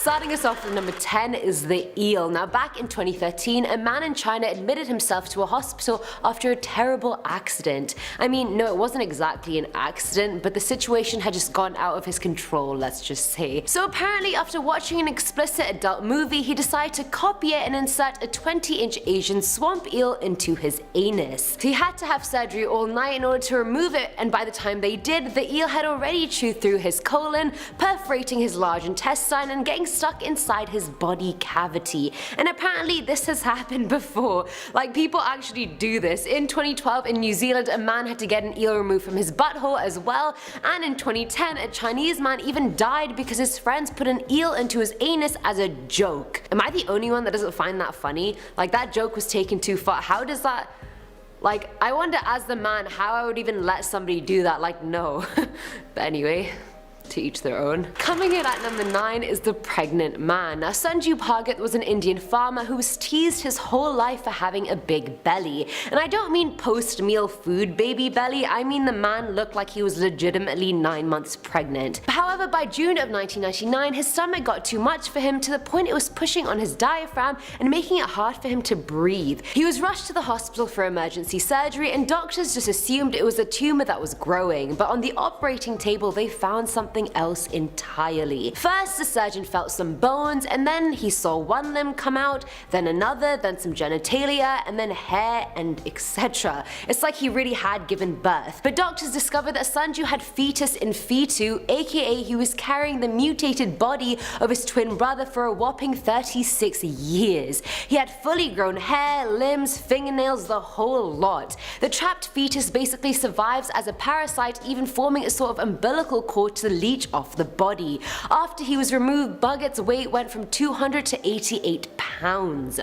Starting us off with number 10 is the eel. Now back in 2013, a man in China admitted himself to a hospital after a terrible accident. I mean, no, it wasn't exactly an accident, but the situation had just gotten out of his control, let's just say. So apparently after watching an explicit adult movie, he decided to copy it and insert a 20-inch Asian swamp eel into his anus. He had to have surgery all night in order to remove it, and by the time they did, the eel had already chewed through his colon, perforating his large intestine and getting stuck inside his body cavity. And apparently this has happened before. Like, people actually do this. In 2012 in New Zealand, a man had to get an eel removed from his butthole as well, and in 2010 a Chinese man even died because his friends put an eel into his anus as a joke. Am I the only one that doesn't find that funny? Like, that joke was taken too far. How does that... Like, I wonder as the man how I would even let somebody do that. Like, no. But anyway, to each their own. Coming in at number 9 is the pregnant man. Now Sanju Bhagat was an Indian farmer who was teased his whole life for having a big belly. And I don't mean post-meal food baby belly, I mean the man looked like he was legitimately 9 months pregnant. However, by June of 1999, his stomach got too much for him to the point it was pushing on his diaphragm and making it hard for him to breathe. He was rushed to the hospital for emergency surgery, and doctors just assumed it was a tumor that was growing, but on the operating table they found something else entirely. First, the surgeon felt some bones, and then he saw one limb come out, then another, then some genitalia, and then hair, and etc. It's like he really had given birth. But doctors discovered that Sanju had fetus in fetu, aka he was carrying the mutated body of his twin brother for a whopping 36 years. He had fully grown hair, limbs, fingernails, the whole lot. The trapped fetus basically survives as a parasite, even forming a sort of umbilical cord to leech off the body. After he was removed, Bhagat's weight went from 200 to 88 pounds.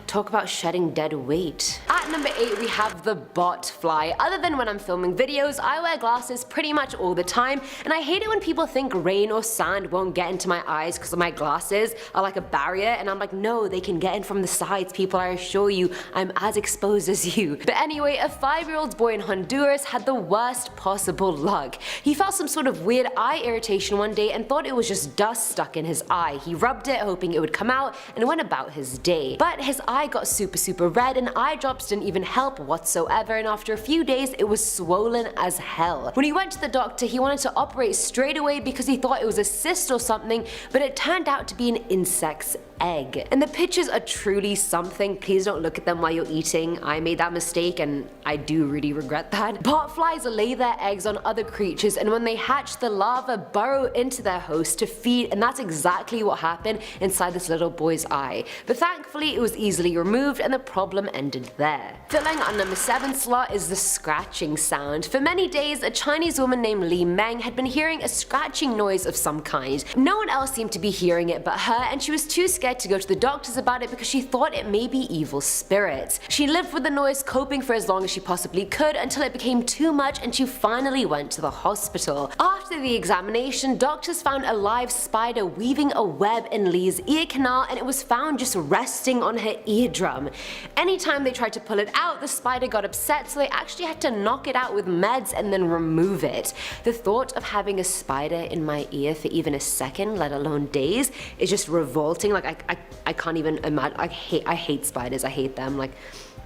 Talk about shedding dead weight. At number 8 we have the BOTFLY. Other than when I'm filming videos, I wear glasses pretty much all the time, and I hate it when people think rain or sand won't get into my eyes because my glasses are like a barrier, and I'm like, no, they can get in from the sides, people, I assure you, I'm as exposed as you. But anyway, a 5-year-old boy in Honduras had the worst possible luck. He felt some sort of weird eye irritation one day and thought it was just dust stuck in his eye. He rubbed it hoping it would come out and went about his day. But his eye got super red, and eye drops didn't even help whatsoever, and after a few days it was swollen as hell. When he went to the doctor, he wanted to operate straight away because he thought it was a cyst or something, but it turned out to be an insect's egg. And the pictures are truly something. Please don't look at them while you're eating. I made that mistake and I do really regret that. Botflies lay their eggs on other creatures, and when they hatch, the larvae burrow into their host to feed, and that's exactly what happened inside this little boy's eye. But thankfully it was easily removed and the problem ended there. Filling our number 7 slot is the scratching sound. For many days, a Chinese woman named Li Meng had been hearing a scratching noise of some kind. No one else seemed to be hearing it but her, and she was too scared to go to the doctors about it because she thought it may be evil spirits. She lived with the noise, coping for as long as she possibly could, until it became too much and she finally went to the hospital. After the examination, doctors found a live spider weaving a web in Li's ear canal, and it was found just resting on her eardrum. Anytime they tried to pull it out, the spider got upset, so they actually had to knock it out with meds and then remove it. The thought of having a spider in my ear for even a second, let alone days, is just revolting. Like, I can't even imagine. I hate spiders. I hate them. Like,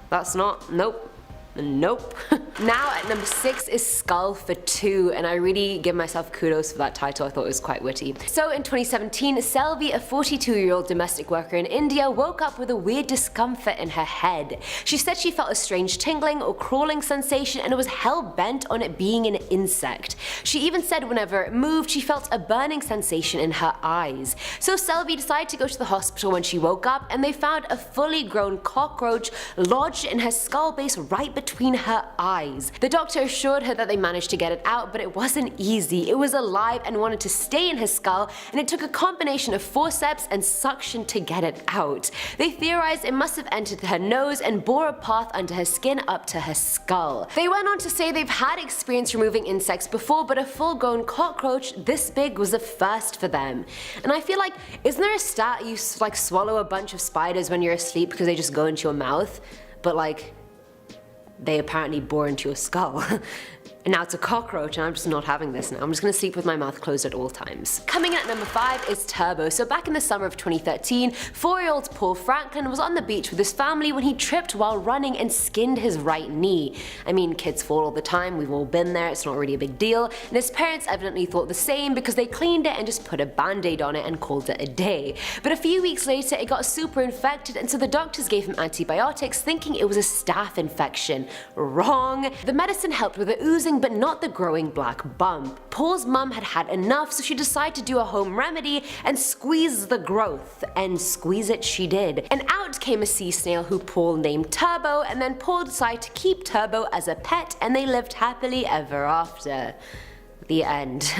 that's not, nope. Nope. Now at number 6 is Skull for Two, and I really give myself kudos for that title. I thought it was quite witty. So in 2017, Selvi, a 42-year-old domestic worker in India, woke up with a weird discomfort in her head. She said she felt a strange tingling or crawling sensation and was hell-bent on it being an insect. She even said whenever it moved, she felt a burning sensation in her eyes. So Selvi decided to go to the hospital when she woke up, and they found a fully grown cockroach lodged in her skull base right between her eyes. The doctor assured her that they managed to get it out, but it wasn't easy. It was alive and wanted to stay in her skull, and it took a combination of forceps and suction to get it out. They theorized it must have entered her nose and bore a path under her skin up to her skull. They went on to say they've had experience removing insects before, but a full-grown cockroach this big was a first for them. And I feel like, isn't there a stat you like swallow a bunch of spiders when you're asleep because they just go into your mouth? But like, they apparently bore into your skull. And now it's a cockroach, and I'm just not having this now. I'm just gonna sleep with my mouth closed at all times. Coming in at number 5 is Turbo. So back in the summer of 2013, 4-year-old Paul Franklin was on the beach with his family when he tripped while running and skinned his right knee. I mean, kids fall all the time, we've all been there, it's not really a big deal, and his parents evidently thought the same because they cleaned it and just put a band-aid on it and called it a day. But a few weeks later it got super infected, and so the doctors gave him antibiotics thinking it was a staph infection. Wrong! The medicine helped with the oozing but not the growing black bump. Paul's mum had had enough, so she decided to do a home remedy and squeeze the growth, and squeeze it she did. And out came a sea snail who Paul named Turbo, and then Paul decided to keep Turbo as a pet, and they lived happily ever after. The end.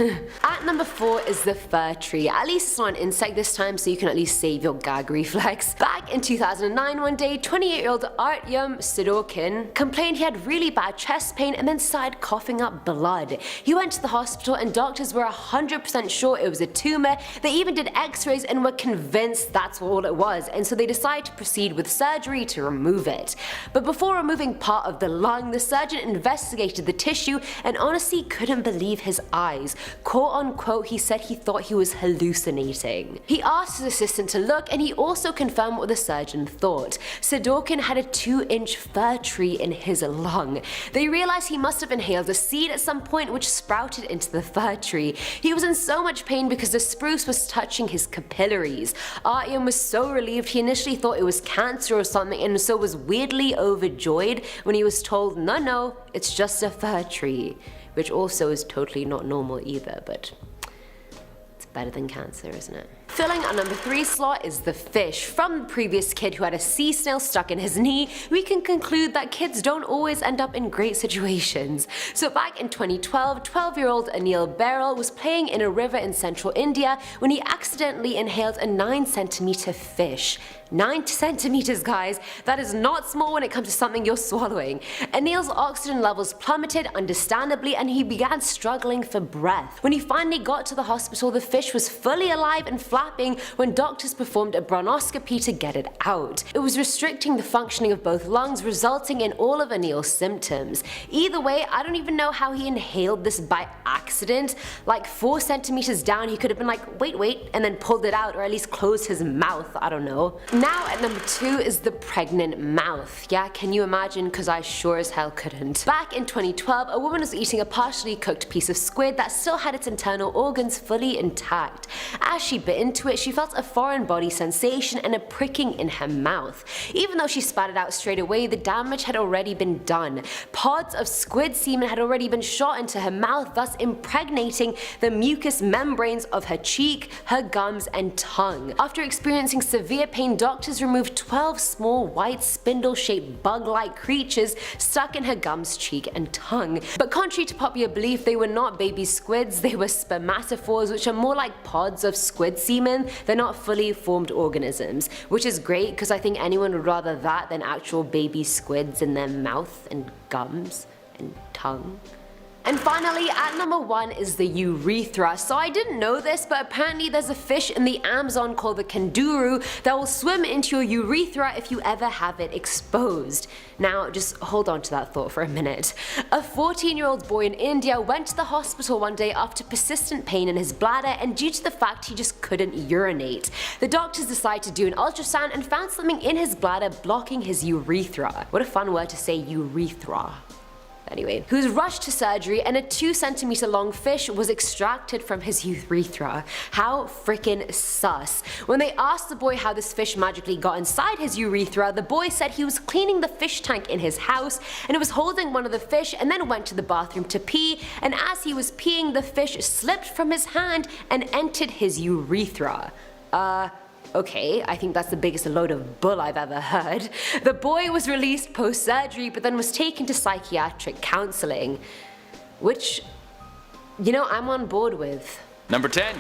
At number 4 is the fir tree. At least it's not an insect this time, so you can at least save your gag reflex. Back in 2009 one day, 28-year-old Artyom Sidorkin complained he had really bad chest pain and then started coughing up blood. He went to the hospital and doctors were 100% sure it was a tumor. They even did x-rays and were convinced that's all it was, and so they decided to proceed with surgery to remove it. But before removing part of the lung, the surgeon investigated the tissue and honestly couldn't believe his eyes. Quote unquote, he said he thought he was hallucinating. He asked his assistant to look, and he also confirmed what the surgeon thought. Sidorkin had a 2-inch fir tree in his lung. They realized he must have inhaled a seed at some point which sprouted into the fir tree. He was in so much pain because the spruce was touching his capillaries. Artyom was so relieved he initially thought it was cancer or something, and so was weirdly overjoyed when he was told no, it's just a fir tree. Which also is totally not normal either, but it's better than cancer, isn't it? Filling our number 3 slot is the fish. From the previous kid who had a sea snail stuck in his knee, we can conclude that kids don't always end up in great situations. So back in 2012, 12-year-old Anil Beryl was playing in a river in central India when he accidentally inhaled a 9-centimeter fish. 9 centimeters, guys. That is not small when it comes to something you're swallowing. Anil's oxygen levels plummeted, understandably, and he began struggling for breath. When he finally got to the hospital, the fish was fully alive and flapping when doctors performed a bronchoscopy to get it out. It was restricting the functioning of both lungs, resulting in all of Anil's symptoms. Either way, I don't even know how he inhaled this by accident. Like 4 centimeters down, he could have been like, wait, and then pulled it out, or at least closed his mouth, I don't know. Now at number 2 is the pregnant mouth. Yeah, can you imagine? Cause I sure as hell couldn't. Back in 2012, a woman was eating a partially cooked piece of squid that still had its internal organs fully intact. As she bit into it, she felt a foreign body sensation and a pricking in her mouth. Even though she spat it out straight away, the damage had already been done. Pods of squid semen had already been shot into her mouth, thus impregnating the mucous membranes of her cheek, her gums, and tongue. After experiencing severe pain, doctors removed 12 small white spindle-shaped bug-like creatures stuck in her gums, cheek, and tongue. But contrary to popular belief, they were not baby squids, they were spermatophores, which are more like pods of squid semen. They're not fully formed organisms, which is great because I think anyone would rather that than actual baby squids in their mouth and gums and tongue. And finally, at number 1 is the urethra. So I didn't know this, but apparently there's a fish in the Amazon called the kanguru that will swim into your urethra if you ever have it exposed. Now, just hold on to that thought for a minute. A 14-year-old boy in India went to the hospital one day after persistent pain in his bladder and due to the fact he just couldn't urinate. The doctors decided to do an ultrasound and found something in his bladder blocking his urethra. What a fun word to say, urethra. Anyway, he was rushed to surgery and a 2-centimeter long fish was extracted from his urethra. How freaking sus. When they asked the boy how this fish magically got inside his urethra, the boy said he was cleaning the fish tank in his house and was holding one of the fish and then went to the bathroom to pee, and as he was peeing, the fish slipped from his hand and entered his urethra. Okay, I think that's the biggest load of bull I've ever heard. The boy was released post-surgery but then was taken to psychiatric counseling. Which, you know, I'm on board with. Number 10.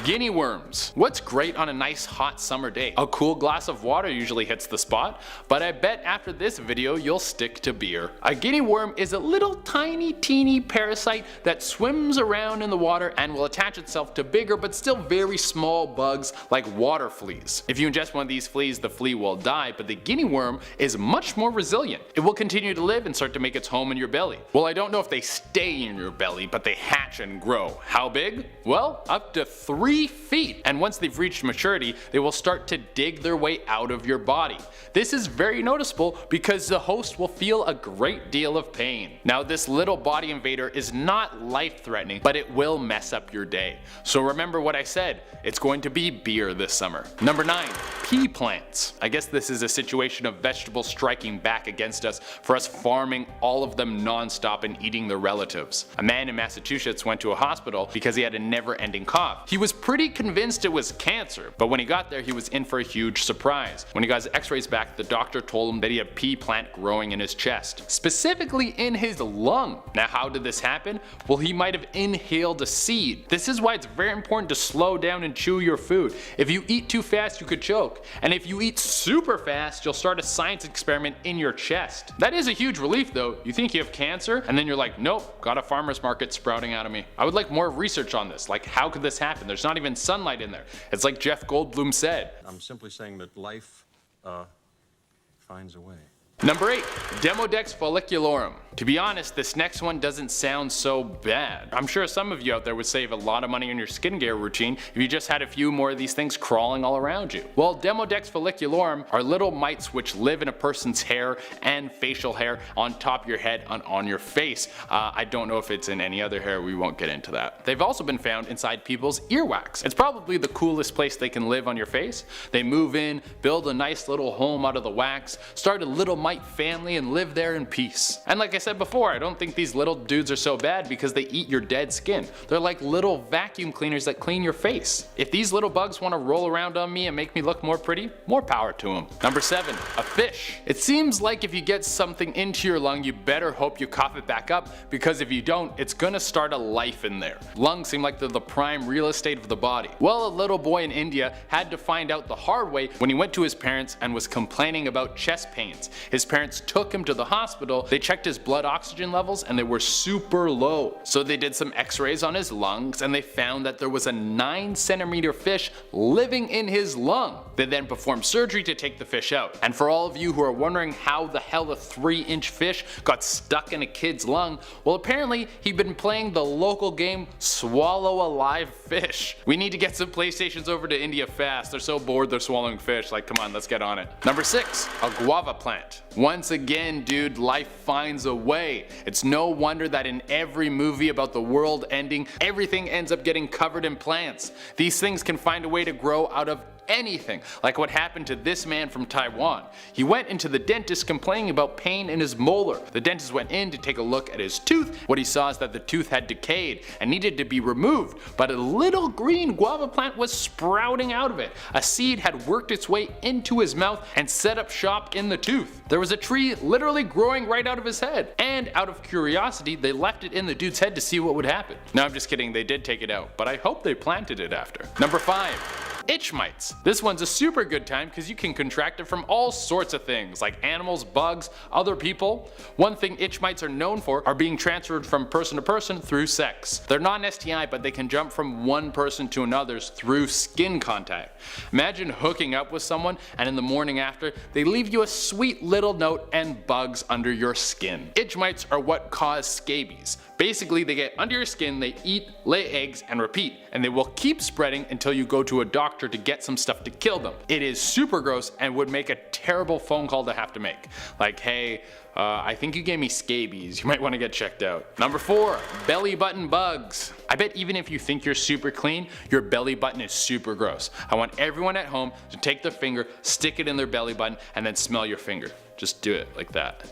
Guinea worms. What's great on a nice hot summer day? A cool glass of water usually hits the spot, but I bet after this video you'll stick to beer. A guinea worm is a little tiny teeny parasite that swims around in the water and will attach itself to bigger but still very small bugs like water fleas. If you ingest one of these fleas, the flea will die, but the guinea worm is much more resilient. It will continue to live and start to make its home in your belly. Well, I don't know if they stay in your belly, but they hatch and grow. How big? Well, up to 3 feet. And once they've reached maturity, they will start to dig their way out of your body. This is very noticeable because the host will feel a great deal of pain. Now, this little body invader is not life-threatening, but it will mess up your day. So remember what I said, it's going to be beer this summer. Number 9, pea plants. I guess this is a situation of vegetables striking back against us for us farming all of them non-stop and eating their relatives. A man in Massachusetts went to a hospital because he had a never-ending cough. He was pretty convinced it was cancer, but when he got there he was in for a huge surprise. When he got his x-rays back, the doctor told him that he had a pea plant growing in his chest, specifically in his lung. Now, how did this happen? Well, he might have inhaled a seed. This is why it's very important to slow down and chew your food. If you eat too fast, you could choke, and if you eat super fast, you'll start a science experiment in your chest. That is a huge relief though. You think you have cancer, and then you're like, nope, got a farmer's market sprouting out of me. I would like more research on this. Like, how could this happen? There's not even sunlight in there. It's like Jeff Goldblum said. I'm simply saying that life finds a way. Number 8, DEMODEX follicularum. To be honest, this next one doesn't sound so bad. I'm sure some of you out there would save a lot of money on your skincare routine if you just had a few more of these things crawling all around you. Well, DEMODEX follicularum are little mites which live in a person's hair and facial hair on top of your head and on your face. I don't know if it's in any other hair, we won't get into that. They've also been found inside people's earwax. It's probably the coolest place they can live on your face. They move in, build a nice little home out of the wax, start a little mite family and live there in peace. And like I said before, I don't think these little dudes are so bad because they eat your dead skin. They're like little vacuum cleaners that clean your face. If these little bugs want to roll around on me and make me look more pretty, more power to them. Number 7, a fish. It seems like if you get something into your lung, you better hope you cough it back up, because if you don't, it's gonna start a life in there. Lungs seem like they're the prime real estate of the body. Well, a little boy in India had to find out the hard way when he went to his parents and was complaining about chest pains. His parents took him to the hospital, they checked his blood oxygen levels and they were super low. So they did some x-rays on his lungs and they found that there was a 9-centimeter fish living in his lung. They then performed surgery to take the fish out. And for all of you who are wondering how the hell a 3-inch fish got stuck in a kid's lung, well, apparently he'd been playing the local game Swallow a Live Fish. We need to get some PlayStations over to India fast. They're so bored they're swallowing fish. Like, come on, let's get on it. Number 6, a guava plant. Once again, dude, life finds a way. It's no wonder that in every movie about the world ending, everything ends up getting covered in plants. These things can find a way to grow out of anything, like what happened to this man from Taiwan. He went into the dentist complaining about pain in his molar. The dentist went in to take a look at his tooth. What he saw is that the tooth had decayed and needed to be removed, but a little green guava plant was sprouting out of it. A seed had worked its way into his mouth and set up shop in the tooth. There was a tree literally growing right out of his head, and out of curiosity they left it in the dude's head to see what would happen. No, I'm just kidding, they did take it out, but I hope they planted it after. Number 5. Itch mites. This one's a super good time because you can contract it from all sorts of things like animals, bugs, other people. One thing itch mites are known for are being transferred from person to person through sex. They're not an STI, but they can jump from one person to another's through skin contact. Imagine hooking up with someone and in the morning after they leave you a sweet little note and bugs under your skin. Itch mites are what cause scabies. Basically, they get under your skin, they eat, lay eggs, and repeat, and they will keep spreading until you go to a doctor to get some stuff to kill them. It is super gross and would make a terrible phone call to have to make. Like, hey, I think you gave me scabies, you might want to get checked out. Number 4, belly button bugs. I bet even if you think you're super clean, your belly button is super gross. I want everyone at home to take their finger, stick it in their belly button, and then smell your finger. Just do it like that.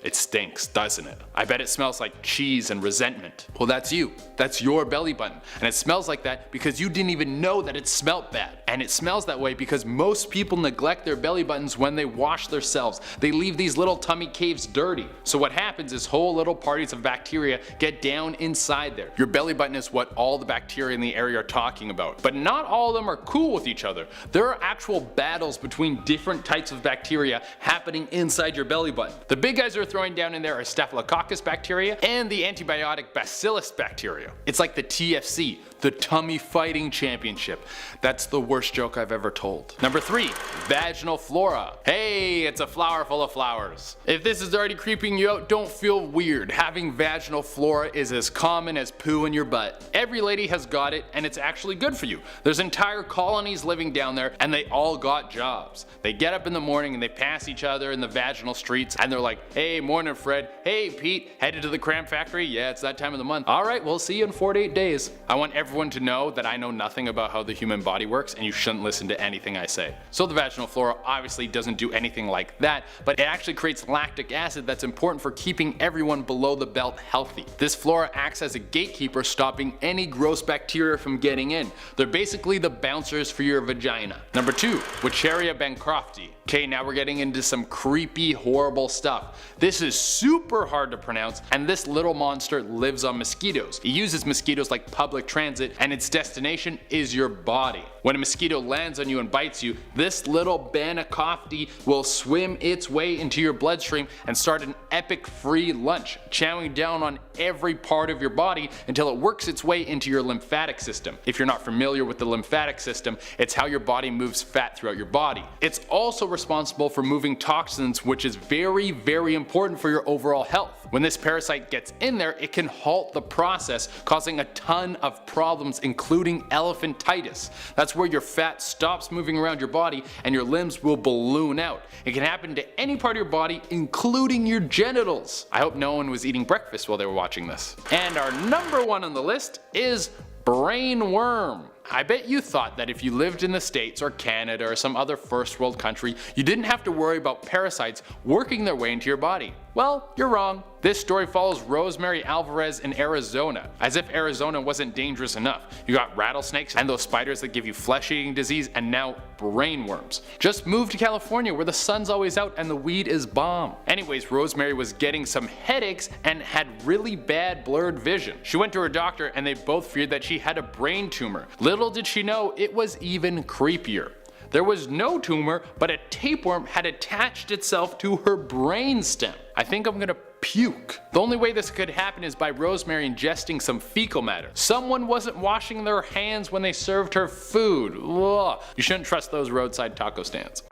It stinks, doesn't it? I bet it smells like cheese and resentment. Well, that's you. That's your belly button. And it smells like that because you didn't even know that it smelled bad. And it smells that way because most people neglect their belly buttons when they wash themselves. They leave these little tummy caves dirty. So what happens is whole little parties of bacteria get down inside there. Your belly button is what all the bacteria in the area are talking about. But not all of them are cool with each other. There are actual battles between different types of bacteria happening inside your belly button. The big guys are throwing down in there are Staphylococcus bacteria and the antibiotic Bacillus bacteria. It's like the TFC, the Tummy Fighting Championship. That's the worst joke I've ever told. Number 3, vaginal flora. Hey, it's a flower full of flowers. If this is already creeping you out, don't feel weird. Having vaginal flora is as common as poo in your butt. Every lady has got it and it's actually good for you. There's entire colonies living down there and they all got jobs. They get up in the morning and they pass each other in the vaginal streets and they're like, hey, morning Fred. Hey Pete, headed to the cram factory? Yeah, it's that time of the month. Alright, we'll see you in 4 to 8 days. I want everyone to know that I know nothing about how the human body works and you shouldn't listen to anything I say. So the vaginal flora obviously doesn't do anything like that, but it actually creates lactic acid that's important for keeping everyone below the belt healthy. This flora acts as a gatekeeper, stopping any gross bacteria from getting in. They're basically the bouncers for your vagina. Number 2, WUCHERERIA bancrofti. Okay, now we're getting into some creepy, horrible stuff. This is super hard to pronounce, and this little monster lives on mosquitoes. It uses mosquitoes like public transit, and its destination is your body. When a mosquito lands on you and bites you, this little bancrofti will swim its way into your bloodstream and start an epic free lunch, chowing down on every part of your body until it works its way into your lymphatic system. If you're not familiar with the lymphatic system, it's how your body moves fat throughout your body. It's also responsible for moving toxins, which is very, very important for your overall health. When this parasite gets in there, it can halt the process, causing a ton of problems, including elephantitis. That's where your fat stops moving around your body and your limbs will balloon out. It can happen to any part of your body, including your genitals. I hope no one was eating breakfast while they were watching this. And our number 1 on the list is brain worm. I bet you thought that if you lived in the States or Canada or some other first world country, you didn't have to worry about parasites working their way into your body. Well, you're wrong. This story follows Rosemary Alvarez in Arizona. As if Arizona wasn't dangerous enough. You got rattlesnakes and those spiders that give you flesh-eating disease, and now brain worms. Just move to California where the sun's always out and the weed is bomb. Anyways, Rosemary was getting some headaches and had really bad blurred vision. She went to her doctor and they both feared that she had a brain tumor. Little did she know it was even creepier. There was no tumor, but a tapeworm had attached itself to her brainstem. I think I'm gonna puke. The only way this could happen is by Rosemary ingesting some fecal matter. Someone wasn't washing their hands when they served her food. Ugh. You shouldn't trust those roadside taco stands.